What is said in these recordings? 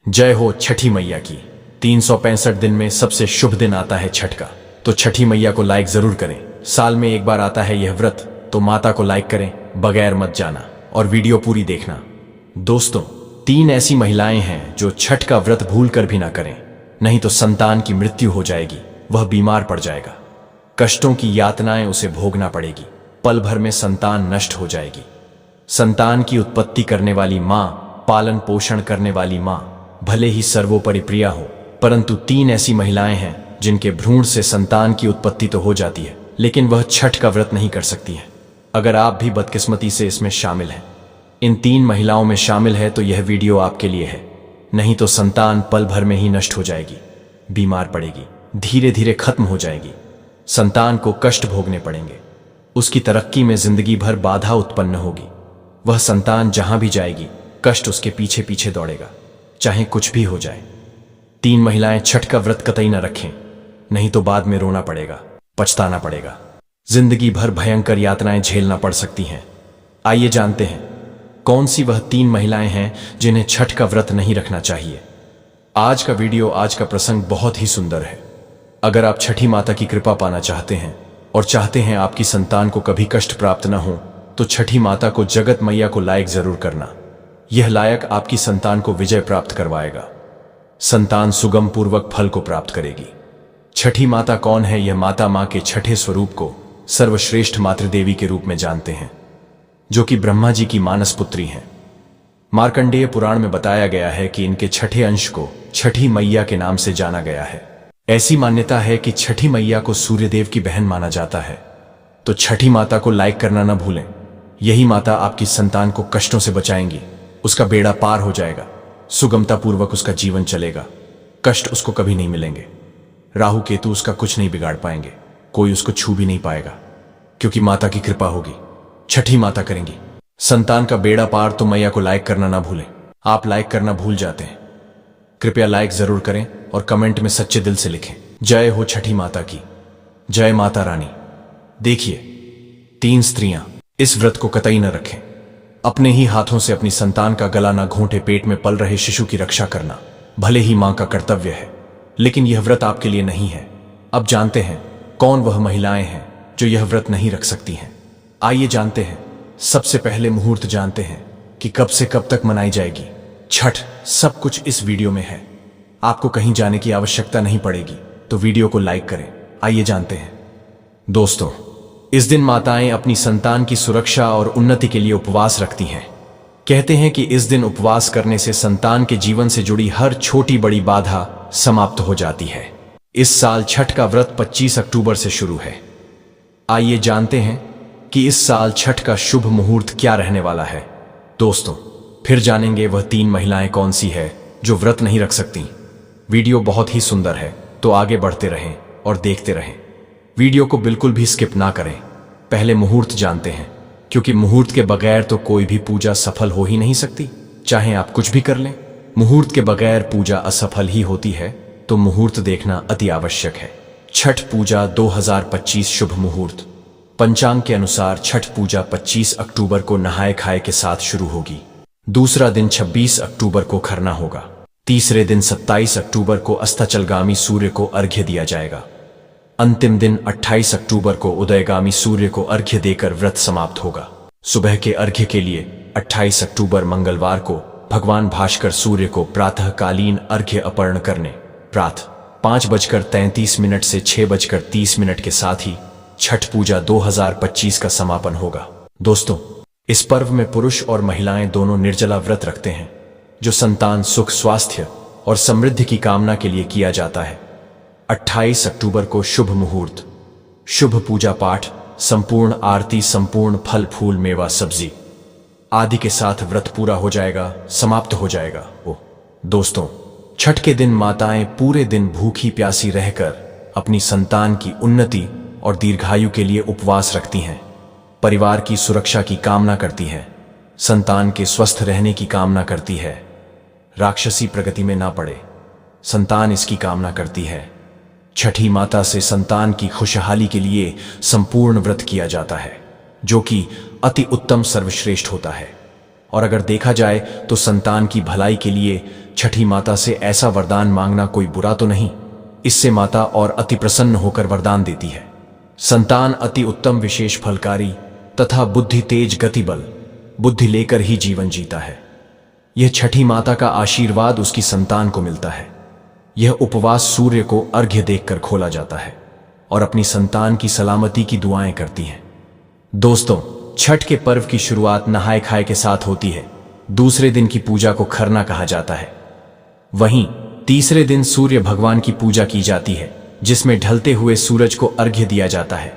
जय हो छठी मैया की। 365 दिन में सबसे शुभ दिन आता है छठ का, तो छठी मैया को लाइक जरूर करें। साल में एक बार आता है यह व्रत, तो माता को लाइक करें, बगैर मत जाना और वीडियो पूरी देखना। दोस्तों, 3 ऐसी महिलाएं हैं जो छठ का व्रत भूल कर भी ना करें, नहीं तो संतान की मृत्यु हो जाएगी, वह बीमार पड़ जाएगा, कष्टों की यातनाएं उसे भोगना पड़ेगी, पल भर में संतान नष्ट हो जाएगी। संतान की उत्पत्ति करने वाली मां, पालन पोषण करने वाली मां भले ही सर्वोपरि प्रिया हो, परंतु 3 ऐसी महिलाएं हैं जिनके भ्रूण से संतान की उत्पत्ति तो हो जाती है, लेकिन वह छठ का व्रत नहीं कर सकती हैं। अगर आप भी बदकिस्मती से इसमें शामिल हैं, इन 3 महिलाओं में शामिल है, तो यह वीडियो आपके लिए है। नहीं तो संतान पल भर में ही नष्ट हो जाएगी, बीमार पड़ेगी, धीरे धीरे खत्म हो जाएगी, संतान को कष्ट भोगने पड़ेंगे, उसकी तरक्की में जिंदगी भर बाधा उत्पन्न होगी। वह संतान जहां भी जाएगी, कष्ट उसके पीछे पीछे दौड़ेगा, चाहे कुछ भी हो जाए। 3 महिलाएं छठ का व्रत कतई न रखें, नहीं तो बाद में रोना पड़ेगा, पछताना पड़ेगा, जिंदगी भर भयंकर यातनाएं झेलना पड़ सकती हैं। आइए जानते हैं कौन सी वह 3 महिलाएं हैं जिन्हें छठ का व्रत नहीं रखना चाहिए। आज का वीडियो, आज का प्रसंग बहुत ही सुंदर है। अगर आप छठी माता की कृपा पाना चाहते हैं और चाहते हैं आपकी संतान को कभी कष्ट प्राप्त न हो, तो छठी माता को, जगत मैया को लाइक जरूर करना। यह लायक आपकी संतान को विजय प्राप्त करवाएगा, संतान सुगम पूर्वक फल को प्राप्त करेगी। छठी माता कौन है? यह माता मां के छठे स्वरूप को सर्वश्रेष्ठ मातृदेवी के रूप में जानते हैं, जो कि ब्रह्मा जी की मानस पुत्री हैं। मार्कंडेय पुराण में बताया गया है कि इनके छठे अंश को छठी मैया के नाम से जाना गया है। ऐसी मान्यता है कि छठी मैया को सूर्यदेव की बहन माना जाता है। तो छठी माता को लाइक करना न भूलें। यही माता आपकी संतान को कष्टों से बचाएंगी, उसका बेड़ा पार हो जाएगा, सुगमता पूर्वक उसका जीवन चलेगा, कष्ट उसको कभी नहीं मिलेंगे, राहु केतु उसका कुछ नहीं बिगाड़ पाएंगे, कोई उसको छू भी नहीं पाएगा, क्योंकि माता की कृपा होगी, छठी माता करेंगी संतान का बेड़ा पार। तो मैया को लाइक करना ना भूलें। आप लाइक करना भूल जाते हैं, कृपया लाइक जरूर करें और कमेंट में सच्चे दिल से लिखें, जय हो छठी माता की, जय माता रानी। देखिए, 3 स्त्रियां इस व्रत को कतई न रखें। अपने ही हाथों से अपनी संतान का गला न घोंटे, पेट में पल रहे शिशु की रक्षा करना भले ही मां का कर्तव्य है, लेकिन यह व्रत आपके लिए नहीं है। अब जानते हैं कौन वह महिलाएं हैं जो यह व्रत नहीं रख सकती हैं। आइए जानते हैं। सबसे पहले मुहूर्त जानते हैं कि कब से कब तक मनाई जाएगी छठ। सब कुछ इस वीडियो में है, आपको कहीं जाने की आवश्यकता नहीं पड़ेगी, तो वीडियो को लाइक करें। आइए जानते हैं। दोस्तों, इस दिन माताएं अपनी संतान की सुरक्षा और उन्नति के लिए उपवास रखती हैं। कहते हैं कि इस दिन उपवास करने से संतान के जीवन से जुड़ी हर छोटी बड़ी बाधा समाप्त हो जाती है। इस साल छठ का व्रत 25 अक्टूबर से शुरू है। आइए जानते हैं कि इस साल छठ का शुभ मुहूर्त क्या रहने वाला है। दोस्तों, फिर जानेंगे वह 3 महिलाएं कौन सी है जो व्रत नहीं रख सकती। वीडियो बहुत ही सुंदर है, तो आगे बढ़ते रहें और देखते रहें। वीडियो को बिल्कुल भी स्किप ना करें। पहले मुहूर्त जानते हैं, क्योंकि मुहूर्त के बगैर तो कोई भी पूजा सफल हो ही नहीं सकती, चाहे आप कुछ भी कर लें। मुहूर्त के बगैर पूजा असफल ही होती है, तो मुहूर्त देखना अति आवश्यक है। छठ पूजा 2025 शुभ मुहूर्त। पंचांग के अनुसार छठ पूजा 25 अक्टूबर को नहाए खाए के साथ शुरू होगी। दूसरा दिन 26 अक्टूबर को खरना होगा। तीसरे दिन 27 अक्टूबर को अस्ताचलगामी सूर्य को अर्घ्य दिया जाएगा। अंतिम दिन 28 अक्टूबर को उदयगामी सूर्य को अर्घ्य देकर व्रत समाप्त होगा। सुबह के अर्घ्य के लिए 28 अक्टूबर मंगलवार को भगवान भास्कर सूर्य को प्रातःकालीन अर्घ्य अर्पण करने प्रातः 5:33 से 6:30 के साथ ही छठ पूजा 2025 का समापन होगा। दोस्तों, इस पर्व में पुरुष और महिलाएं दोनों निर्जला व्रत रखते हैं, जो संतान सुख, स्वास्थ्य और समृद्धि की कामना के लिए किया जाता है। 28 अक्टूबर को शुभ मुहूर्त, शुभ पूजा पाठ, संपूर्ण आरती, संपूर्ण फल फूल मेवा सब्जी आदि के साथ व्रत पूरा हो जाएगा, समाप्त हो जाएगा। दोस्तों, छठ के दिन माताएं पूरे दिन भूखी प्यासी रहकर अपनी संतान की उन्नति और दीर्घायु के लिए उपवास रखती हैं, परिवार की सुरक्षा की कामना करती है, संतान के स्वस्थ रहने की कामना करती है, राक्षसी प्रगति में ना पड़े, संतान इसकी कामना करती है। छठी माता से संतान की खुशहाली के लिए संपूर्ण व्रत किया जाता है, जो कि अति उत्तम सर्वश्रेष्ठ होता है। और अगर देखा जाए तो संतान की भलाई के लिए छठी माता से ऐसा वरदान मांगना कोई बुरा तो नहीं। इससे माता और अति प्रसन्न होकर वरदान देती है। संतान अति उत्तम, विशेष फलकारी तथा बुद्धि तेज, गति बल, बुद्धि लेकर ही जीवन जीता है। यह छठी माता का आशीर्वाद उसकी संतान को मिलता है। यह उपवास सूर्य को अर्घ्य देकर खोला जाता है और अपनी संतान की सलामती की दुआएं करती हैं। दोस्तों, छठ के पर्व की शुरुआत नहाए खाए के साथ होती है। दूसरे दिन की पूजा को खरना कहा जाता है। वहीं तीसरे दिन सूर्य भगवान की पूजा की जाती है, जिसमें ढलते हुए सूरज को अर्घ्य दिया जाता है।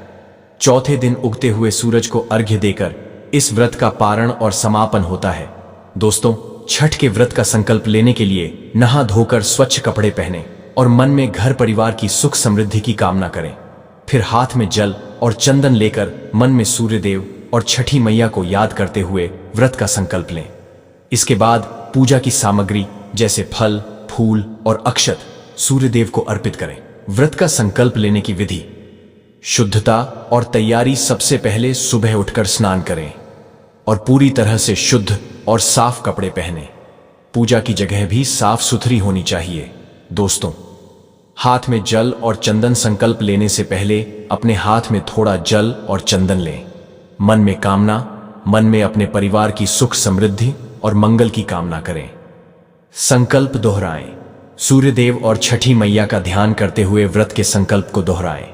चौथे दिन उगते हुए सूरज को अर्घ्य देकर इस व्रत का पारण और समापन होता है। दोस्तों, छठ के व्रत का संकल्प लेने के लिए नहा धोकर स्वच्छ कपड़े पहने और मन में घर परिवार की सुख समृद्धि की कामना करें। फिर हाथ में जल और चंदन लेकर मन में सूर्यदेव और छठी मैया को याद करते हुए व्रत का संकल्प लें। इसके बाद पूजा की सामग्री जैसे फल, फूल और अक्षत सूर्यदेव को अर्पित करें। व्रत का संकल्प लेने की विधि: शुद्धता और तैयारी। सबसे पहले सुबह उठकर स्नान करें और पूरी तरह से शुद्ध और साफ कपड़े पहने। पूजा की जगह भी साफ सुथरी होनी चाहिए। दोस्तों, हाथ में जल और चंदन। संकल्प लेने से पहले अपने हाथ में थोड़ा जल और चंदन लें। मन में कामना, मन में अपने परिवार की सुख समृद्धि और मंगल की कामना करें। संकल्प दोहराएं। सूर्यदेव और छठी मैया का ध्यान करते हुए व्रत के संकल्प को दोहराएं।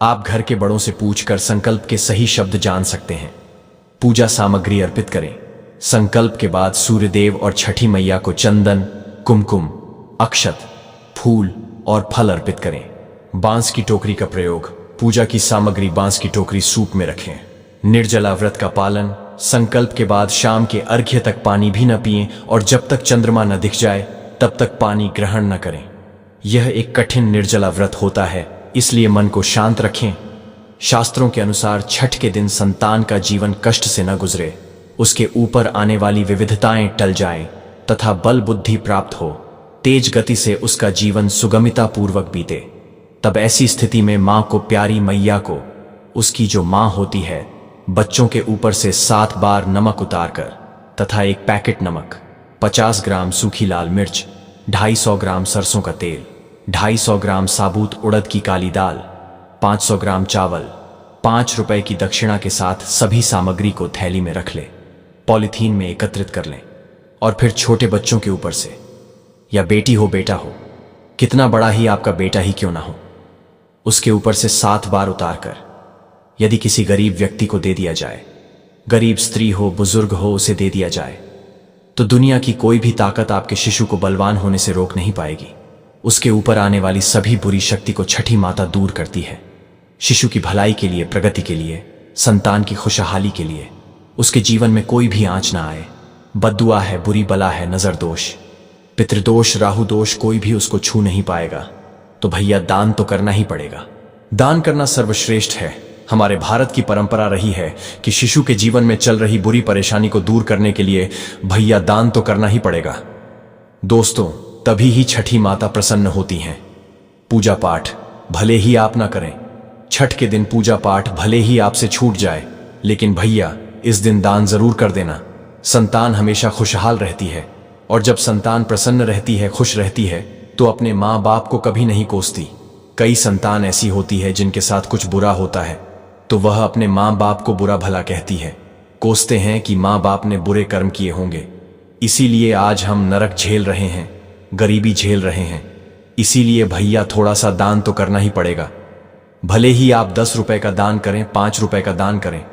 आप घर के बड़ों से पूछकर संकल्प के सही शब्द जान सकते हैं। पूजा सामग्री अर्पित करें। संकल्प के बाद सूर्यदेव और छठी मैया को चंदन, कुमकुम, अक्षत, फूल और फल अर्पित करें। बांस की टोकरी का प्रयोग। पूजा की सामग्री बांस की टोकरी सूप में रखें। निर्जला व्रत का पालन। संकल्प के बाद शाम के अर्घ्य तक पानी भी न पिएं और जब तक चंद्रमा न दिख जाए तब तक पानी ग्रहण न करें। यह एक कठिन निर्जला व्रत होता है, इसलिए मन को शांत रखें। शास्त्रों के अनुसार छठ के दिन संतान का जीवन कष्ट से न गुजरे, उसके ऊपर आने वाली विविधताएं टल जाएं तथा बल बुद्धि प्राप्त हो, तेज गति से उसका जीवन सुगमिता पूर्वक बीते। तब ऐसी स्थिति में मां को, प्यारी मैया को, उसकी जो मां होती है, बच्चों के ऊपर से 7 बार नमक उतारकर तथा 1 पैकेट नमक, 50 ग्राम सूखी लाल मिर्च, 250 ग्राम सरसों का तेल, 250 ग्राम साबुत उड़द की काली दाल, 500 ग्राम चावल, 5 रुपए की दक्षिणा के साथ सभी सामग्री को थैली में रख ले, पॉलीथीन में एकत्रित कर लें और फिर छोटे बच्चों के ऊपर से, या बेटी हो बेटा हो, कितना बड़ा ही आपका बेटा ही क्यों ना हो, उसके ऊपर से 7 बार उतारकर यदि किसी गरीब व्यक्ति को दे दिया जाए, गरीब स्त्री हो, बुजुर्ग हो, उसे दे दिया जाए, तो दुनिया की कोई भी ताकत आपके शिशु को बलवान होने से रोक नहीं पाएगी। उसके ऊपर आने वाली सभी बुरी शक्ति को छठी माता दूर करती है। शिशु की भलाई के लिए, प्रगति के लिए, संतान की खुशहाली के लिए, उसके जीवन में कोई भी आंच ना आए। बद्दुआ है, बुरी बला है, नजर दोष, पितृदोष, राहु दोष, कोई भी उसको छू नहीं पाएगा। तो भैया दान तो करना ही पड़ेगा। दान करना सर्वश्रेष्ठ है। हमारे भारत की परंपरा रही है कि शिशु के जीवन में चल रही बुरी परेशानी को दूर करने के लिए भैया दान तो करना ही पड़ेगा। दोस्तों, तभी ही छठी माता प्रसन्न होती हैं। पूजा पाठ भले ही आप ना करें, छठ के दिन पूजा पाठ भले ही आपसे छूट जाए, लेकिन भैया इस दिन दान जरूर कर देना। संतान हमेशा खुशहाल रहती है और जब संतान प्रसन्न रहती है, खुश रहती है, तो अपने माँ बाप को कभी नहीं कोसती। कई संतान ऐसी होती है जिनके साथ कुछ बुरा होता है तो वह अपने माँ बाप को बुरा भला कहती है, कोसते हैं कि माँ बाप ने बुरे कर्म किए होंगे, इसीलिए आज हम नरक झेल रहे हैं, गरीबी झेल रहे हैं। इसीलिए भैया थोड़ा सा दान तो करना ही पड़ेगा। भले ही आप 10 रुपए का दान करें, 5 रुपए का दान करें,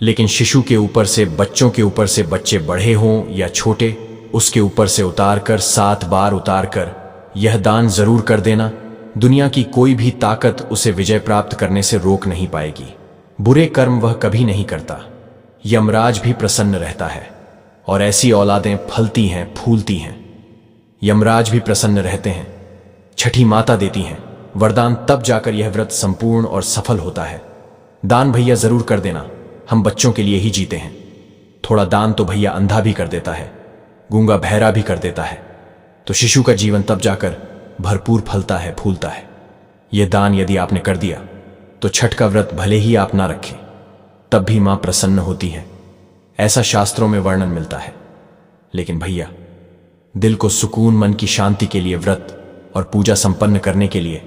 लेकिन शिशु के ऊपर से, बच्चों के ऊपर से, बच्चे बड़े हों या छोटे, उसके ऊपर से उतारकर 7 बार उतारकर यह दान जरूर कर देना। दुनिया की कोई भी ताकत उसे विजय प्राप्त करने से रोक नहीं पाएगी। बुरे कर्म वह कभी नहीं करता। यमराज भी प्रसन्न रहता है और ऐसी औलादें फलती हैं, फूलती हैं। यमराज भी प्रसन्न रहते हैं। छठी माता देती हैं वरदान, तब जाकर यह व्रत संपूर्ण और सफल होता है। दान भैया जरूर कर देना। हम बच्चों के लिए ही जीते हैं। थोड़ा दान तो भैया अंधा भी कर देता है, गूंगा बहरा भी कर देता है, तो शिशु का जीवन तब जाकर भरपूर फलता है, फूलता है। यह दान यदि आपने कर दिया तो छठ का व्रत भले ही आप ना रखें, तब भी मां प्रसन्न होती है। ऐसा शास्त्रों में वर्णन मिलता है। लेकिन भैया दिल को सुकून, मन की शांति के लिए व्रत और पूजा संपन्न करने के लिए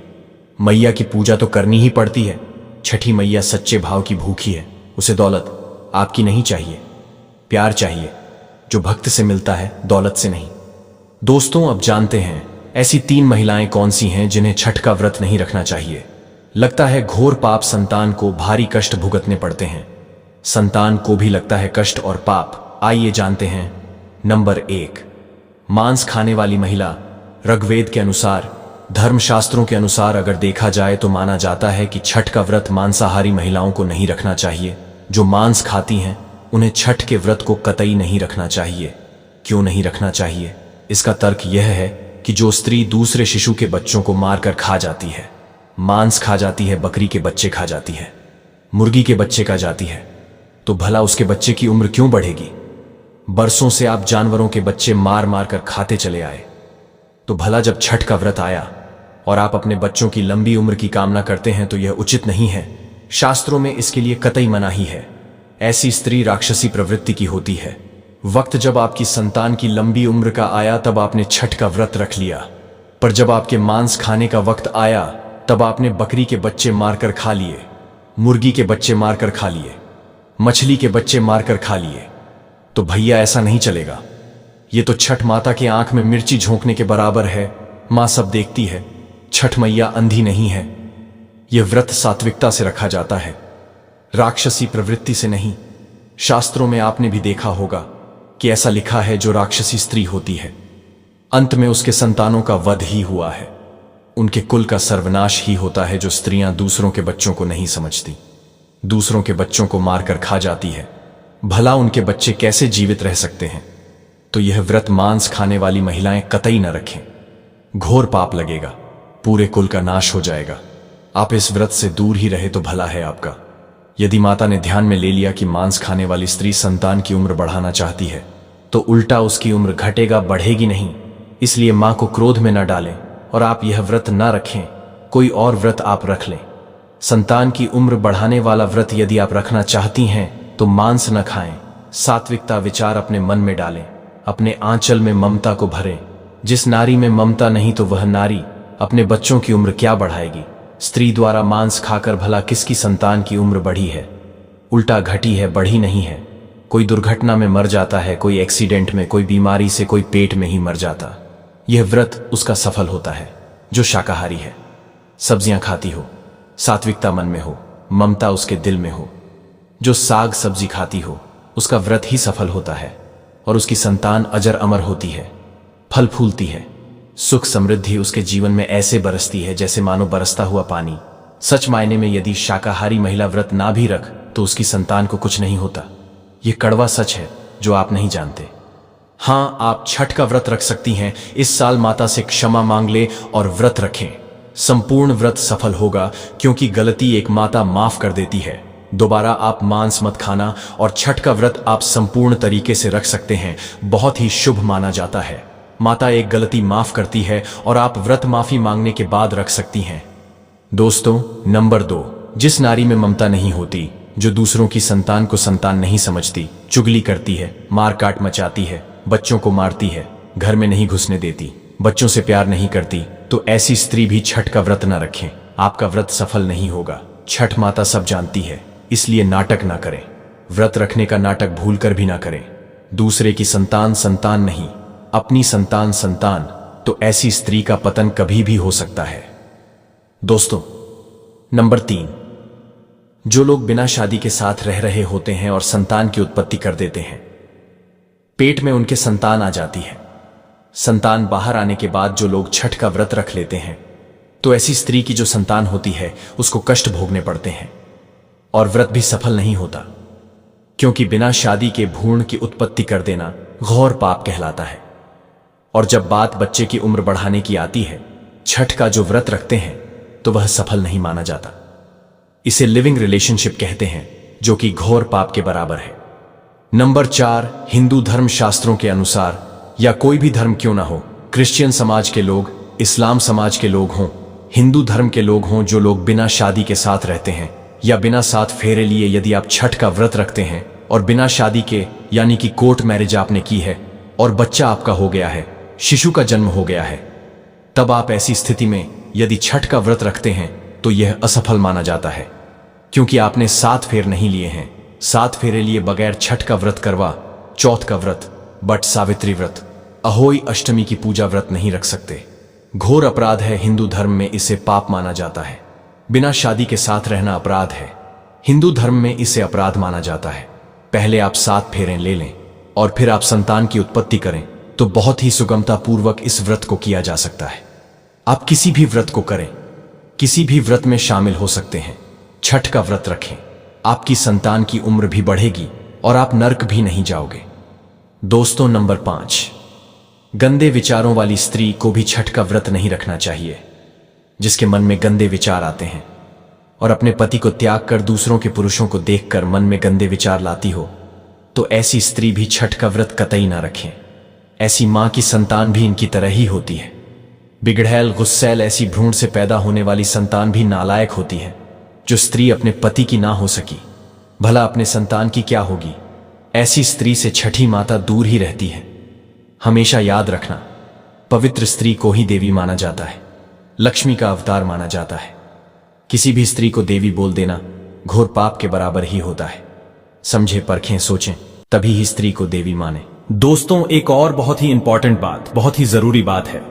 मैया की पूजा तो करनी ही पड़ती है। छठी मैया सच्चे भाव की भूखी है। उसे दौलत आपकी नहीं चाहिए, प्यार चाहिए जो भक्त से मिलता है, दौलत से नहीं। दोस्तों, अब जानते हैं ऐसी 3 महिलाएं कौन सी हैं जिन्हें छठ का व्रत नहीं रखना चाहिए। लगता है घोर पाप, संतान को भारी कष्ट भुगतने पड़ते हैं। संतान को भी लगता है कष्ट और पाप। आइए जानते हैं। नंबर 1, मांस खाने वाली महिला। ऋग्वेद के अनुसार, धर्मशास्त्रों के अनुसार अगर देखा जाए तो माना जाता है कि छठ का व्रत मांसाहारी महिलाओं को नहीं रखना चाहिए। जो मांस खाती हैं उन्हें छठ के व्रत को कतई नहीं रखना चाहिए। क्यों नहीं रखना चाहिए? इसका तर्क यह है कि जो स्त्री दूसरे शिशु के बच्चों को मारकर खा जाती है, मांस खा जाती है, बकरी के बच्चे खा जाती है, मुर्गी के बच्चे खा जाती है, तो भला उसके बच्चे की उम्र क्यों बढ़ेगी? बरसों से आप जानवरों के बच्चे मार मार कर खाते चले आए, तो भला जब छठ का व्रत आया और आप अपने बच्चों की लंबी उम्र की कामना करते हैं तो यह उचित नहीं है। शास्त्रों में इसके लिए कतई मनाही है। ऐसी स्त्री राक्षसी प्रवृत्ति की होती है। वक्त जब आपकी संतान की लंबी उम्र का आया तब आपने छठ का व्रत रख लिया, पर जब आपके मांस खाने का वक्त आया तब आपने बकरी के बच्चे मारकर खा लिए, मुर्गी के बच्चे मारकर खा लिए, मछली के बच्चे मारकर खा लिए। तो भैया ऐसा नहीं चलेगा। ये तो छठ माता की आंख में मिर्ची झोंकने के बराबर है। मां सब देखती है, छठ मैया अंधी नहीं है। यह व्रत सात्विकता से रखा जाता है, राक्षसी प्रवृत्ति से नहीं। शास्त्रों में आपने भी देखा होगा कि ऐसा लिखा है, जो राक्षसी स्त्री होती है अंत में उसके संतानों का वध ही हुआ है। उनके कुल का सर्वनाश ही होता है। जो स्त्रियां दूसरों के बच्चों को नहीं समझती, दूसरों के बच्चों को मारकर खा जाती है, भला उनके बच्चे कैसे जीवित रह सकते हैं? तो यह व्रत मांस खाने वाली महिलाएं कतई न रखें। घोर पाप लगेगा, पूरे कुल का नाश हो जाएगा। आप इस व्रत से दूर ही रहे तो भला है आपका। यदि माता ने ध्यान में ले लिया कि मांस खाने वाली स्त्री संतान की उम्र बढ़ाना चाहती है, तो उल्टा उसकी उम्र घटेगा, बढ़ेगी नहीं। इसलिए मां को क्रोध में न डालें और आप यह व्रत न रखें। कोई और व्रत आप रख लें। संतान की उम्र बढ़ाने वाला व्रत यदि आप रखना चाहती हैं तो मांस न खाएं। सात्विकता विचार अपने मन में डालें, अपने आंचल में ममता को भरें। जिस नारी में ममता नहीं तो वह नारी अपने बच्चों की उम्र क्या बढ़ाएगी? स्त्री द्वारा मांस खाकर भला किसकी संतान की उम्र बढ़ी है? उल्टा घटी है, बढ़ी नहीं है। कोई दुर्घटना में मर जाता है, कोई एक्सीडेंट में, कोई बीमारी से, कोई पेट में ही मर जाता। यह व्रत उसका सफल होता है जो शाकाहारी है, सब्जियां खाती हो, सात्विकता मन में हो, ममता उसके दिल में हो। जो साग सब्जी खाती हो उसका व्रत ही सफल होता है और उसकी संतान अजर अमर होती है, फल फूलती है। सुख समृद्धि उसके जीवन में ऐसे बरसती है जैसे मानो बरसता हुआ पानी। सच मायने में यदि शाकाहारी महिला व्रत ना भी रख तो उसकी संतान को कुछ नहीं होता। यह कड़वा सच है जो आप नहीं जानते। हां, आप छठ का व्रत रख सकती हैं। इस साल माता से क्षमा मांग ले और व्रत रखें। संपूर्ण व्रत सफल होगा, क्योंकि गलती एक माता माफ कर देती है। दोबारा आप मांस मत खाना और छठ का व्रत आप संपूर्ण तरीके से रख सकते हैं। बहुत ही शुभ माना जाता है। माता एक गलती माफ करती है और आप व्रत माफी मांगने के बाद रख सकती हैं। दोस्तों, नंबर 2, जिस नारी में ममता नहीं होती, जो दूसरों की संतान को संतान नहीं समझती, चुगली करती है, मार काट मचाती है, बच्चों को मारती है, घर में नहीं घुसने देती, बच्चों से प्यार नहीं करती, तो ऐसी स्त्री भी छठ का व्रत न रखें। आपका व्रत सफल नहीं होगा। छठ माता सब जानती है, इसलिए नाटक ना करें। व्रत रखने का नाटक भूलकर भी ना करें। दूसरे की संतान संतान नहीं, अपनी संतान संतान, तो ऐसी स्त्री का पतन कभी भी हो सकता है। दोस्तों, नंबर 3, जो लोग बिना शादी के साथ रह रहे होते हैं और संतान की उत्पत्ति कर देते हैं। पेट में उनके संतान आ जाती है। संतान बाहर आने के बाद जो लोग छठ का व्रत रख लेते हैं, तो ऐसी स्त्री की जो संतान होती है उसको कष्ट भोगने पड़ते हैं और व्रत भी सफल नहीं होता, क्योंकि बिना शादी के भ्रूण की उत्पत्ति कर देना घोर पाप कहलाता है। और जब बात बच्चे की उम्र बढ़ाने की आती है, छठ का जो व्रत रखते हैं तो वह सफल नहीं माना जाता। इसे लिविंग रिलेशनशिप कहते हैं, जो कि घोर पाप के बराबर है। नंबर 4, हिंदू धर्म शास्त्रों के अनुसार, या कोई भी धर्म क्यों ना हो, क्रिश्चियन समाज के लोग, इस्लाम समाज के लोग हों, हिंदू धर्म के लोग हों, जो लोग बिना शादी के साथ रहते हैं या बिना साथ फेरे लिए, यदि आप छठ का व्रत रखते हैं और बिना शादी के यानी कि कोर्ट मैरिज आपने की है और बच्चा आपका हो गया है, शिशु का जन्म हो गया है। तब आप ऐसी स्थिति में यदि छठ का व्रत रखते हैं तो यह असफल माना जाता है, क्योंकि आपने 7 फेर नहीं लिए हैं। 7 फेरे लिए बगैर छठ का व्रत, करवा चौथ का व्रत, बट सावित्री व्रत, अहोई अष्टमी की पूजा व्रत नहीं रख सकते। घोर अपराध है। हिंदू धर्म में इसे पाप माना जाता है। बिना शादी के साथ रहना अपराध है। हिंदू धर्म में इसे अपराध माना जाता है। पहले आप 7 फेरे ले लें और फिर आप संतान की उत्पत्ति करें तो बहुत ही सुगमता पूर्वक इस व्रत को किया जा सकता है। आप किसी भी व्रत को करें, किसी भी व्रत में शामिल हो सकते हैं। छठ का व्रत रखें, आपकी संतान की उम्र भी बढ़ेगी और आप नर्क भी नहीं जाओगे। दोस्तों, नंबर 5, गंदे विचारों वाली स्त्री को भी छठ का व्रत नहीं रखना चाहिए। जिसके मन में गंदे विचार आते हैं और अपने पति को त्याग कर दूसरों के पुरुषों को देखकर मन में गंदे विचार लाती हो, तो ऐसी स्त्री भी छठ का व्रत कतई ना रखें। ऐसी मां की संतान भी इनकी तरह ही होती है। बिगड़ैल गुस्सैल ऐसी भ्रूण से पैदा होने वाली संतान भी नालायक होती है। जो स्त्री अपने पति की ना हो सकी, भला अपने संतान की क्या होगी। ऐसी स्त्री से छठी माता दूर ही रहती है। हमेशा याद रखना, पवित्र स्त्री को ही देवी माना जाता है, लक्ष्मी का अवतार माना जाता है। किसी भी स्त्री को देवी बोल देना घोर पाप के बराबर ही होता है। समझे, परखें, सोचें, तभी ही स्त्री को देवी माने। दोस्तों, एक और बहुत ही इंपॉर्टेंट बात, बहुत ही जरूरी बात है।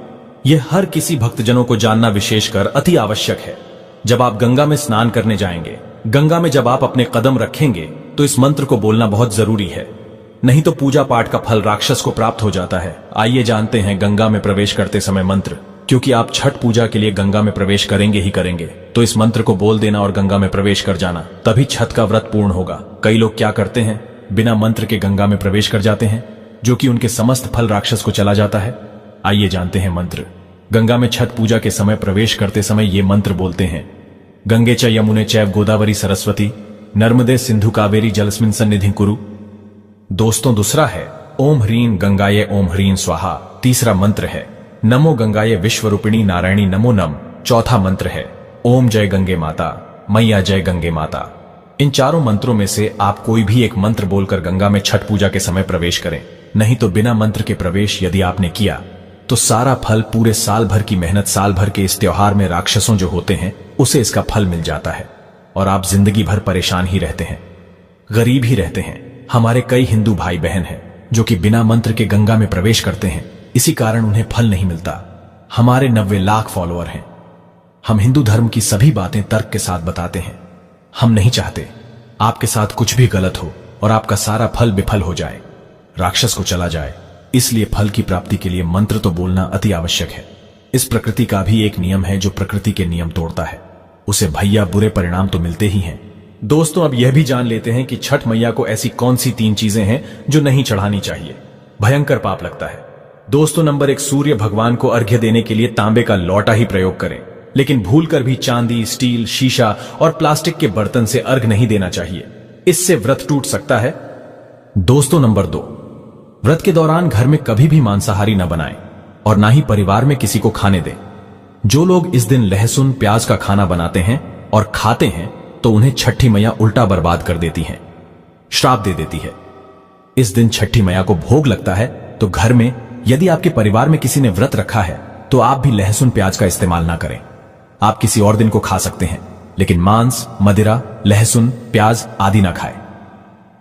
यह हर किसी भक्तजनों को जानना विशेषकर अति आवश्यक है। जब आप गंगा में स्नान करने जाएंगे, गंगा में जब आप अपने कदम रखेंगे, तो इस मंत्र को बोलना बहुत जरूरी है, नहीं तो पूजा पाठ का फल राक्षस को प्राप्त हो जाता है। आइए जानते हैं गंगा में प्रवेश करते समय मंत्र। क्योंकि आप छठ पूजा के लिए गंगा में प्रवेश करेंगे ही करेंगे, तो इस मंत्र को बोल देना और गंगा में प्रवेश कर जाना, तभी छठ का व्रत पूर्ण होगा। कई लोग क्या करते हैं, बिना मंत्र के गंगा में प्रवेश कर जाते हैं, जो कि उनके समस्त फल राक्षस को चला जाता है। आइए जानते हैं मंत्र। गंगा में छठ पूजा के समय प्रवेश करते समय ये मंत्र बोलते हैं। गंगे च यमुने चैव गोदावरी सरस्वती नर्मदे सिंधु कावेरी जलस्मिन सन्निधि कुरु। दोस्तों, दूसरा है ओम ह्रीं गंगाये ओम ह्रीं स्वाहा। तीसरा मंत्र है नमो गंगाये विश्वरूपिणी नारायणी नमो नम। चौथा मंत्र है ओम जय गंगे माता, मैया जय गंगे माता। इन चारों मंत्रों में से आप कोई भी एक मंत्र बोलकर गंगा में छठ पूजा के समय प्रवेश करें, नहीं तो बिना मंत्र के प्रवेश यदि आपने किया तो सारा फल, पूरे साल भर की मेहनत, साल भर के इस त्योहार में राक्षसों जो होते हैं उसे इसका फल मिल जाता है और आप जिंदगी भर परेशान ही रहते हैं, गरीब ही रहते हैं। हमारे कई हिंदू भाई बहन हैं जो कि बिना मंत्र के गंगा में प्रवेश करते हैं, इसी कारण उन्हें फल नहीं मिलता। हमारे 90 लाख फॉलोअर हैं। हम हिंदू धर्म की सभी बातें तर्क के साथ बताते हैं। हम नहीं चाहते आपके साथ कुछ भी गलत हो और आपका सारा फल विफल हो जाए, राक्षस को चला जाए। इसलिए फल की प्राप्ति के लिए मंत्र तो बोलना अति आवश्यक है। इस प्रकृति का भी एक नियम है, जो प्रकृति के नियम तोड़ता है उसे भैया बुरे परिणाम तो मिलते ही हैं। दोस्तों, अब यह भी जान लेते हैं कि छठ मैया को ऐसी कौन सी 3 चीजें हैं जो नहीं चढ़ानी चाहिए, भयंकर पाप लगता है। दोस्तों, नंबर 1, सूर्य भगवान को अर्घ्य देने के लिए तांबे का लौटा ही प्रयोग करें, लेकिन भूलकर भी चांदी, स्टील, शीशा और प्लास्टिक के बर्तन से अर्घ्य नहीं देना चाहिए, इससे व्रत टूट सकता है। दोस्तों, नंबर 2, व्रत के दौरान घर में कभी भी मांसाहारी न बनाएं और ना ही परिवार में किसी को खाने दें। जो लोग इस दिन लहसुन प्याज का खाना बनाते हैं और खाते हैं तो उन्हें छठी मैया उल्टा बर्बाद कर देती हैं, श्राप दे देती है। इस दिन छठी मैया को भोग लगता है, तो घर में यदि आपके परिवार में किसी ने व्रत रखा है तो आप भी लहसुन प्याज का इस्तेमाल ना करें। आप किसी और दिन को खा सकते हैं, लेकिन मांस, मदिरा, लहसुन, प्याज आदि ना खाएं।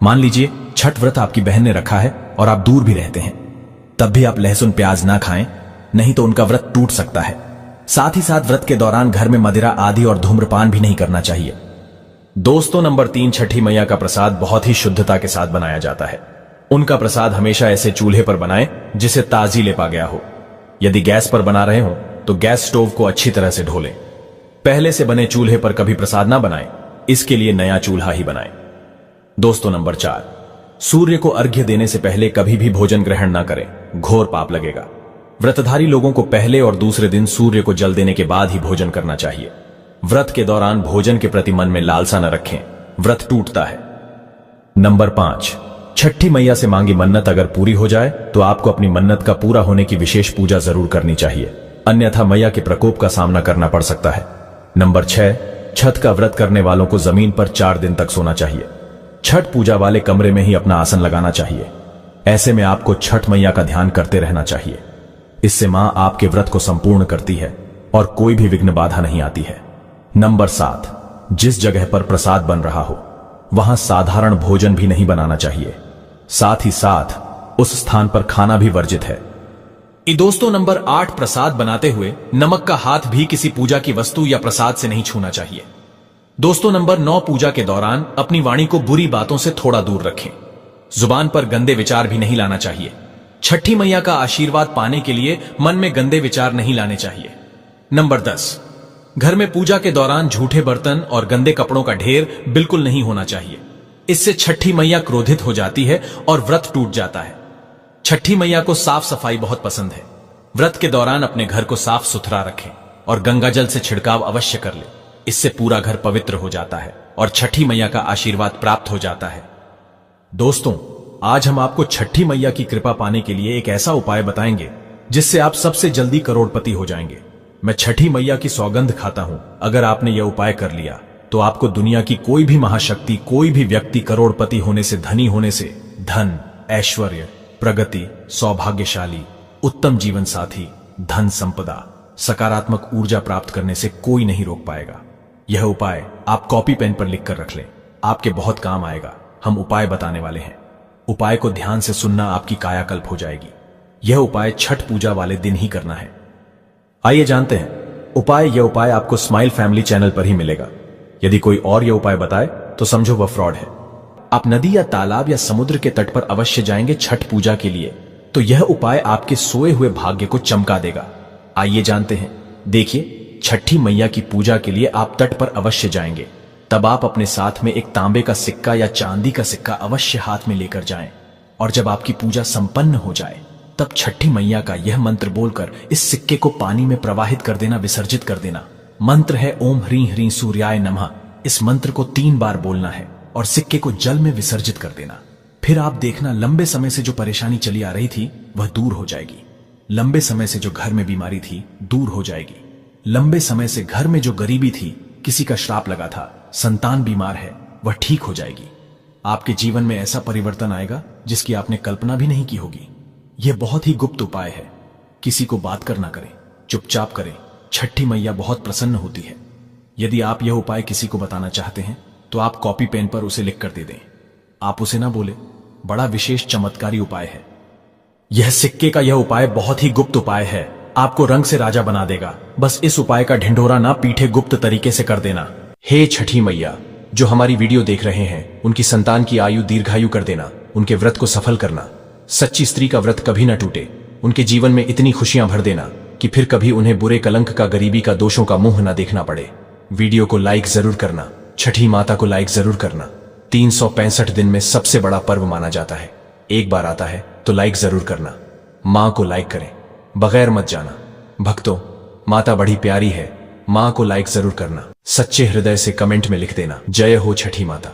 मान लीजिए छठ व्रत आपकी बहन ने रखा है और आप दूर भी रहते हैं, तब भी आप लहसुन प्याज ना खाएं, नहीं तो उनका व्रत टूट सकता है। साथ ही साथ व्रत के दौरान घर में मदिरा आदि और धूम्रपान भी नहीं करना चाहिए। दोस्तों, नंबर 3, छठी मैया का प्रसाद बहुत ही शुद्धता के साथ बनाया जाता है। उनका प्रसाद हमेशा ऐसे चूल्हे पर बनाएं जिसे ताजी लेपा गया हो। यदि गैस पर बना रहे हो तो गैस स्टोव को अच्छी तरह से धो लें। पहले से बने चूल्हे पर कभी प्रसाद ना बनाएं, इसके लिए नया चूल्हा ही बनाएं। दोस्तों, नंबर 4, सूर्य को अर्घ्य देने से पहले कभी भी भोजन ग्रहण ना करें, घोर पाप लगेगा। व्रतधारी लोगों को पहले और दूसरे दिन सूर्य को जल देने के बाद ही भोजन करना चाहिए। व्रत के दौरान भोजन के प्रति मन में लालसा न रखें, व्रत टूटता है। नंबर 5, छठी मैया से मांगी मन्नत अगर पूरी हो जाए तो आपको अपनी मन्नत का पूरा होने की विशेष पूजा जरूर करनी चाहिए, अन्यथा मैया के प्रकोप का सामना करना पड़ सकता है। नंबर 6, छठ का व्रत करने वालों को जमीन पर 4 दिन तक सोना चाहिए। छठ पूजा वाले कमरे में ही अपना आसन लगाना चाहिए। ऐसे में आपको छठ मैया का ध्यान करते रहना चाहिए। इससे मां आपके व्रत को संपूर्ण करती है और कोई भी विघ्न बाधा नहीं आती है। नंबर 7, जिस जगह पर प्रसाद बन रहा हो वहां साधारण भोजन भी नहीं बनाना चाहिए। साथ ही साथ उस स्थान पर खाना भी वर्जित है। दोस्तों, नंबर 8, प्रसाद बनाते हुए नमक का हाथ भी किसी पूजा की वस्तु या प्रसाद से नहीं छूना चाहिए। दोस्तों, नंबर 9, पूजा के दौरान अपनी वाणी को बुरी बातों से थोड़ा दूर रखें। जुबान पर गंदे विचार भी नहीं लाना चाहिए। छठी मैया का आशीर्वाद पाने के लिए मन में गंदे विचार नहीं लाने चाहिए। नंबर 10, घर में पूजा के दौरान झूठे बर्तन और गंदे कपड़ों का ढेर बिल्कुल नहीं होना चाहिए। इससे छठी मैया क्रोधित हो जाती है और व्रत टूट जाता है। छठी मैया को साफ सफाई बहुत पसंद है। व्रत के दौरान अपने घर को साफ सुथरा रखें और गंगा जल से छिड़काव अवश्य कर ले। इससे पूरा घर पवित्र हो जाता है और छठी मैया का आशीर्वाद प्राप्त हो जाता है। दोस्तों, आज हम आपको छठी मैया की कृपा पाने के लिए एक ऐसा उपाय बताएंगे जिससे आप सबसे जल्दी करोड़पति हो जाएंगे। मैं छठी मैया की सौगंध खाता हूं, अगर आपने यह उपाय कर लिया तो आपको दुनिया की कोई भी महाशक्ति, कोई भी व्यक्ति करोड़पति होने से, धनी होने से, धन, ऐश्वर्य, प्रगति, सौभाग्यशाली, उत्तम जीवन साथी, धन संपदा, सकारात्मक ऊर्जा प्राप्त करने से कोई नहीं रोक पाएगा। यह उपाय आप कॉपी पेन पर लिखकर रख लें, आपके बहुत काम आएगा। हम उपाय बताने वाले हैं। उपाय को ध्यान से सुनना, आपकी कायाकल्प हो जाएगी। यह उपाय छठ पूजा वाले दिन ही करना है। आइए जानते हैं उपाय। यह उपाय आपको स्माइल फैमिली चैनल पर ही मिलेगा। यदि कोई और यह उपाय बताए तो समझो वह फ्रॉड है। आप नदी या तालाब या समुद्र के तट पर अवश्य जाएंगे छठ पूजा के लिए, तो यह उपाय आपके सोए हुए भाग्य को चमका देगा। आइए जानते हैं। देखिए, छठी मैया की पूजा के लिए आप तट पर अवश्य जाएंगे। तब आप अपने साथ में एक तांबे का सिक्का या चांदी का सिक्का अवश्य हाथ में लेकर जाएं और जब आपकी पूजा संपन्न हो जाए तब छठी मैया का यह मंत्र बोलकर इस सिक्के को पानी में प्रवाहित कर देना, विसर्जित कर देना। मंत्र है ओम ह्रीं ह्रीं सूर्याय नमः। इस मंत्र को 3 बार बोलना है और सिक्के को जल में विसर्जित कर देना। फिर आप देखना, लंबे समय से जो परेशानी चली आ रही थी वह दूर हो जाएगी। लंबे समय से जो घर में बीमारी थी दूर हो जाएगी। लंबे समय से घर में जो गरीबी थी, किसी का श्राप लगा था, संतान बीमार है, वह ठीक हो जाएगी। आपके जीवन में ऐसा परिवर्तन आएगा जिसकी आपने कल्पना भी नहीं की होगी। यह बहुत ही गुप्त उपाय है। किसी को बात कर ना करें, चुपचाप करें। छठी मैया बहुत प्रसन्न होती है। यदि आप यह उपाय किसी को बताना चाहते हैं तो आप कॉपी पेन पर उसे लिख कर दे दें। आप उसे ना बोले। बड़ा विशेष चमत्कारी उपाय है यह। सिक्के का यह उपाय बहुत ही गुप्त उपाय है, आपको रंग से राजा बना देगा। बस इस उपाय का ढिंढोरा ना पीठे गुप्त तरीके से कर देना। हे छठी मैया, जो हमारी वीडियो देख रहे हैं उनकी संतान की आयु दीर्घायु कर देना, उनके व्रत को सफल करना। सच्ची स्त्री का व्रत कभी न टूटे। उनके जीवन में इतनी खुशियां भर देना कि फिर कभी उन्हें बुरे कलंक का, गरीबी का, दोषों का मुंह न देखना पड़े। वीडियो को लाइक जरूर करना। छठी माता को लाइक जरूर करना। 365 दिन में सबसे बड़ा पर्व माना जाता है। एक बार आता है तो लाइक जरूर करना। मां को लाइक करें, बगैर मत जाना। भक्तों, माता बड़ी प्यारी है। मां को लाइक जरूर करना। सच्चे हृदय से कमेंट में लिख देना, जय हो छठी माता।